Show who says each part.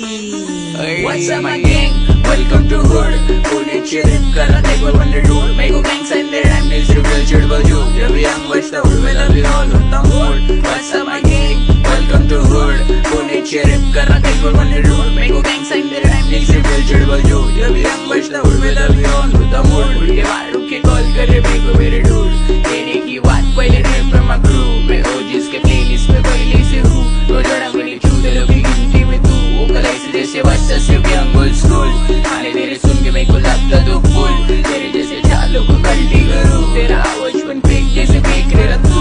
Speaker 1: What's up my gang? Welcome to hood. Pune chirip kara table wonder dude. Mego gang sign there I'm news reveal chidbal you. Jab young watch the hood will be all on the mood. What's up my gang? Welcome to hood. Pune chirip kara table wonder dude. Mego gang sign there I'm news reveal chidbal you. Jab young watch the hood will be all on the mood. उड़ के बारू के call करे मेको मेरे dude. तेरे की बात पहले ड्रीम from my crew. मैं OGs के playlist में पहले से हूँ. तो जड़ा मेरी चूते लोग की गिनती में तू. वो कलाई से जैसे बच्चा से भी अंगुल स्कूल. आने तेरे सुन के मेरे को लगता तो फूल. तेरे जैसे चालों को कल्टी करूँ. तेरा आवाज बन फेंक जैसे फेंक रहा तू.